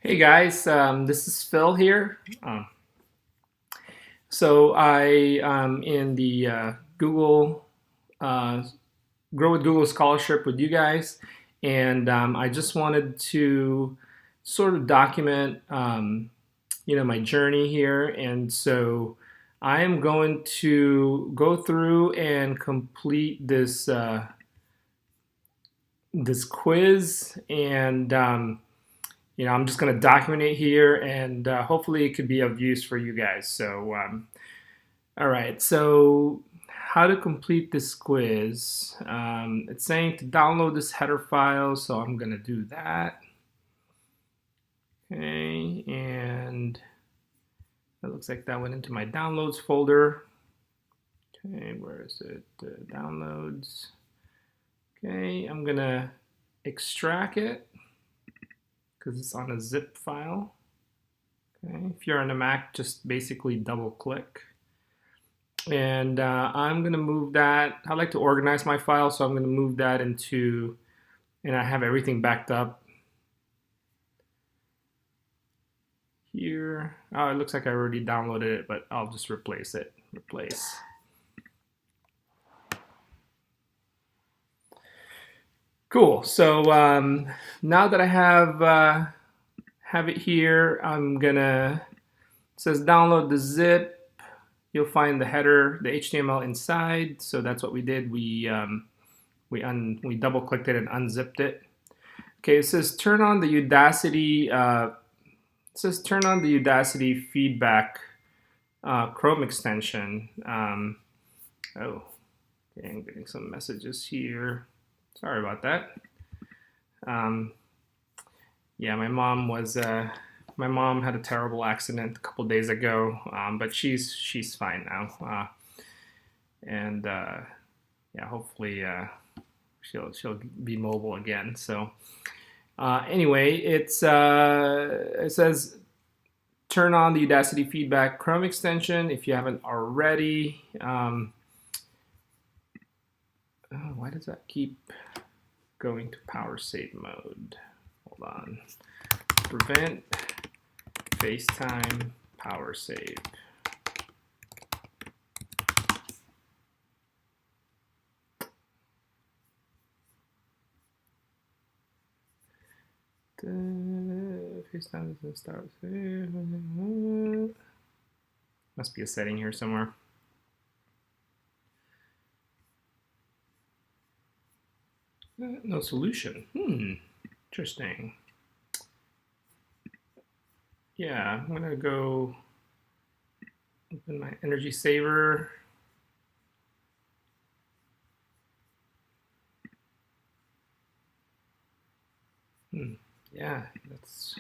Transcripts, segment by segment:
Hey guys, this is Phil here. So I am in the Google uh, Grow with Google Scholarship with you guys, and I just wanted to sort of document, my journey here, and so I am going to go through and complete this quiz, and I'm just going to document it here, and hopefully it could be of use for you guys. So, all right. So, how to complete this quiz? It's saying to download this header file, so I'm going to do that. Okay, and it looks like that went into my downloads folder. Okay, where is it? Downloads. Okay, I'm going to extract it because it's on a zip file. Okay. If you're on a Mac, just basically double click. And I'm going to move that. I like to organize my file, so I'm going to move that into, and I have everything backed up here. Oh, it looks like I already downloaded it, but I'll just replace it. Replace. Cool. So now that I have it here, I'm gonna, it says download the zip. You'll find the header, the HTML inside. So that's what we did. We double clicked it and unzipped it. Okay, it says turn on the Udacity. It says turn on the Udacity feedback Chrome extension. Oh, okay, I'm getting some messages here. Sorry about that. Yeah, my mom had a terrible accident a couple days ago, but she's fine now, and yeah, hopefully she'll be mobile again. So anyway, it says turn on the Udacity feedback Chrome extension if you haven't already. Why does that keep going to power save mode? Hold on. Prevent FaceTime power save. FaceTime doesn't start. Must be a setting here somewhere. No solution. Interesting. Yeah, I'm gonna go open my energy saver. Yeah, that's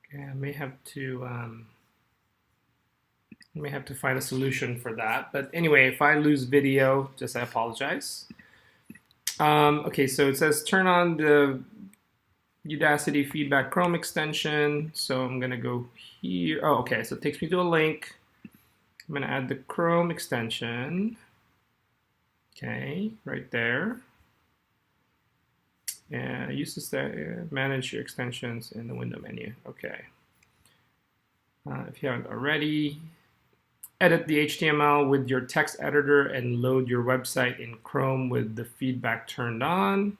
okay. I may have to find a solution for that. But anyway, if I lose video, I apologize. Okay, so it says turn on the Udacity feedback Chrome extension. So I'm gonna go here. Oh, okay, so it takes me to a link. I'm gonna add the Chrome extension. Okay, right there. And use this to manage your extensions in the window menu. Okay. If you haven't already, edit the HTML with your text editor and load your website in Chrome with the feedback turned on.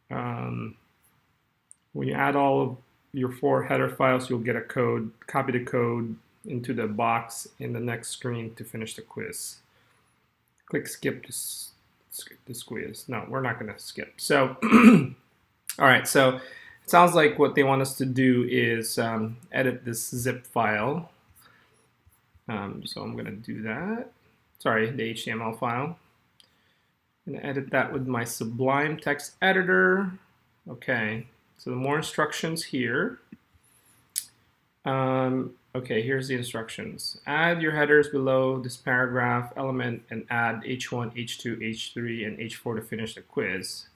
When you add all of your 4 header files, you'll get a code. Copy the code into the box in the next screen to finish the quiz. Click skip this quiz. No, we're not going to skip. So, all right. So it sounds like what they want us to do is edit this zip file. So I'm going to do that. Sorry, the HTML file. I'm going to edit that with my Sublime text editor. Okay. So the more instructions here. Okay, here's the instructions. Add your headers below this paragraph element and add H1, H2, H3, and H4 to finish the quiz.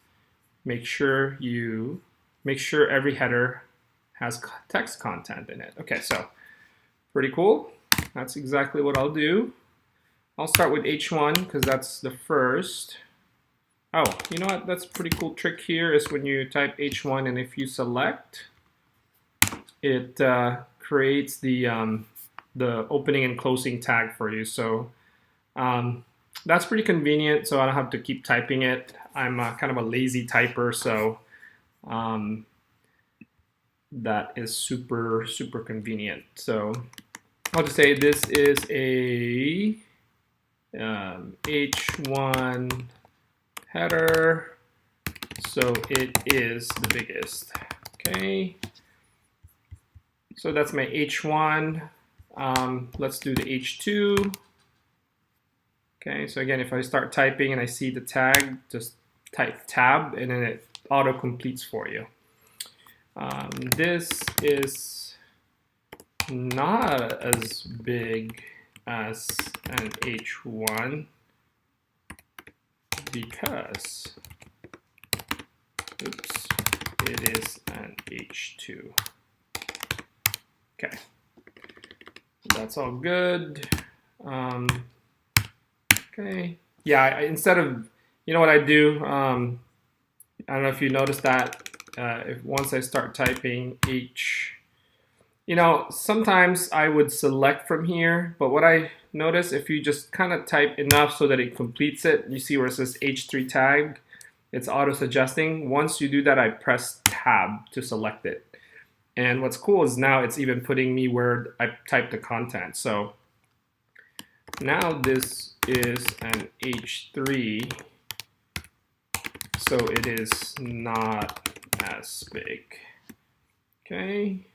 Make sure every header has text content in it. Okay, so pretty cool. That's exactly what I'll do. I'll start with H1 because that's the first. Oh, you know what? That's a pretty cool trick here is when you type H1 and if you select, it creates the opening and closing tag for you. So that's pretty convenient. So I don't have to keep typing it. I'm kind of a lazy typer, so that is super convenient. So I'll just say this is a H1 header, so it is the biggest. Okay, so that's my H1. Let's do the H2. Okay, so again, if I start typing and I see the tag, just type tab and then it auto completes for you. This is not as big as an H1 because, oops, it is an H2. Okay, that's all good. Okay, yeah, instead of, you know what I do, I don't know if you noticed that, if once I start typing H, you know, sometimes I would select from here, but what I notice, if you just kind of type enough so that it completes it, you see where it says H3 tag, it's auto-suggesting. Once you do that, I press tab to select it. And what's cool is now it's even putting me where I type the content. So now this is an H3, so it is not as big, okay,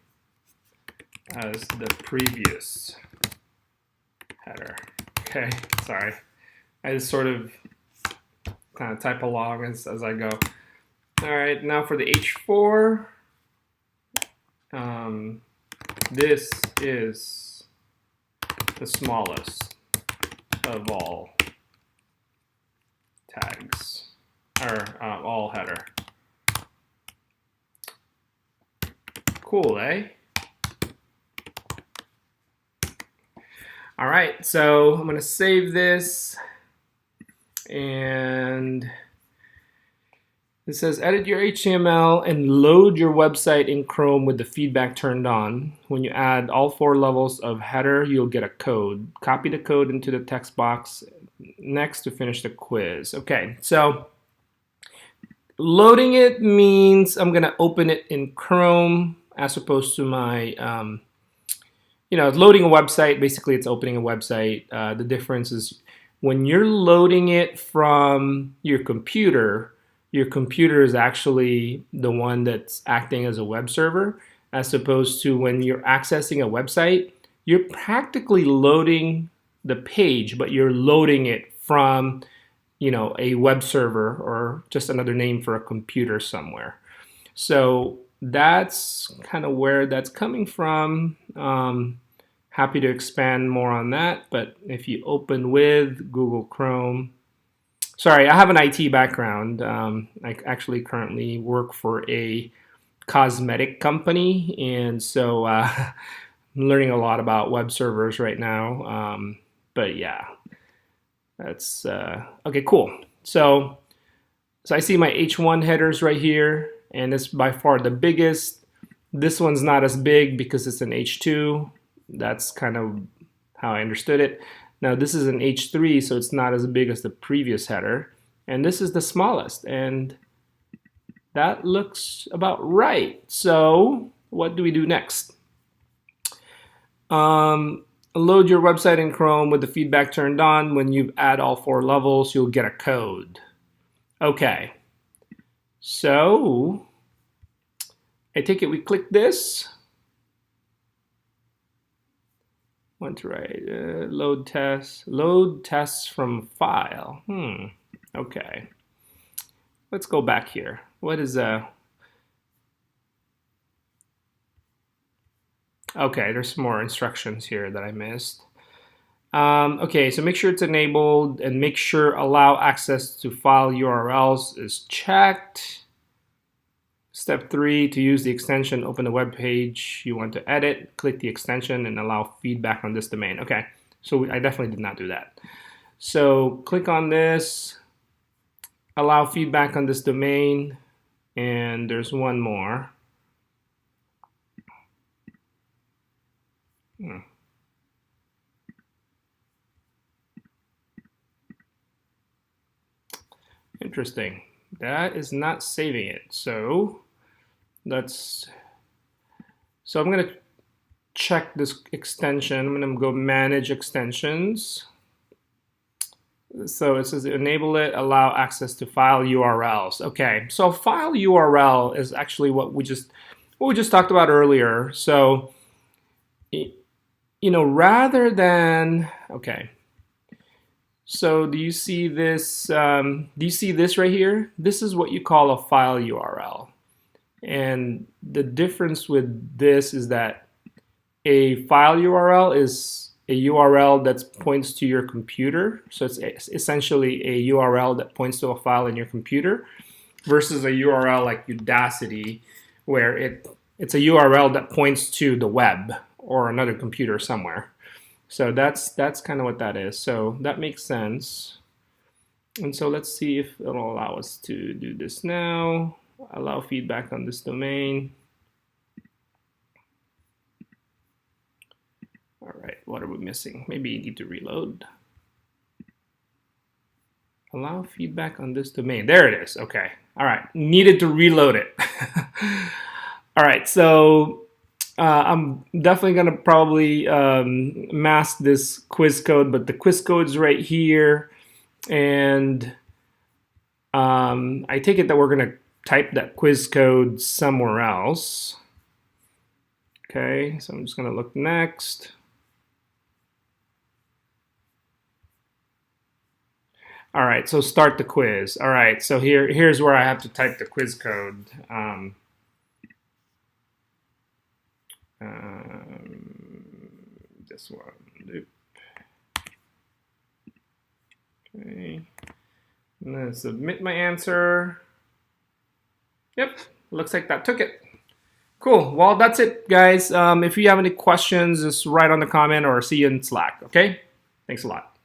as the previous header. Okay, sorry. I just sort of kind of type along as I go. All right, now for the H4, this is the smallest of all tags, or all header. Cool, eh? All right, so I'm gonna save this, and it says edit your HTML and load your website in Chrome with the feedback turned on. When you add all 4 levels of header, you'll get a code. Copy the code into the text box next to finish the quiz. Okay, so loading it means I'm gonna open it in Chrome as opposed to my, you know, loading a website, basically it's opening a website. The difference is when you're loading it from your computer is actually the one that's acting as a web server, as opposed to when you're accessing a website, you're practically loading the page, but you're loading it from, you know, a web server or just another name for a computer somewhere. So that's kind of where that's coming from. Happy to expand more on that, but if you open with Google Chrome, sorry, I have an IT background. I actually currently work for a cosmetic company, and so I'm learning a lot about web servers right now. But yeah, that's okay, cool. So I see my H1 headers right here, and it's by far the biggest. This one's not as big because it's an H2. That's kind of how I understood it. Now this is an H3, so it's not as big as the previous header. And this is the smallest, and that looks about right. So what do we do next? Load your website in Chrome with the feedback turned on. When you add all 4 levels, you'll get a code. Okay, so I take it we click this. Want to write load tests from file. Okay, let's go back here. What is okay, there's some more instructions here that I missed. Okay, so make sure it's enabled and make sure allow access to file URLs is checked. Step 3, to use the extension, open the web page you want to edit, click the extension and allow feedback on this domain. Okay, so I definitely did not do that. So click on this. allow feedback on this domain, and there's one more. Interesting. That is not saving it. So I'm going to check this extension. I'm going to go manage extensions. So it says enable it, allow access to file URLs. Okay, so file URL is actually what we just talked about earlier. So, rather than, okay. So do you see this? Do you see this right here? This is what you call a file URL. And the difference with this is that a file URL is a URL that points to your computer. So it's essentially a URL that points to a file in your computer versus a URL like Udacity, where it's a URL that points to the web or another computer somewhere. So that's kind of what that is. So that makes sense. And so let's see if it'll allow us to do this now. Allow feedback on this domain. All right, what are we missing? Maybe you need to reload. Allow feedback on this domain. There it is. Okay. All right. Needed to reload it. All right. So I'm definitely going to probably mask this quiz code, but the quiz code is right here. And I take it that we're going to type that quiz code somewhere else. Okay. So I'm just going to look next. All right, so start the quiz. All right, so here's where I have to type the quiz code. This one. Okay, and then submit my answer. Yep, looks like that took it. Cool, well, that's it, guys. If you have any questions, just write on the comment or see you in Slack, okay? Thanks a lot.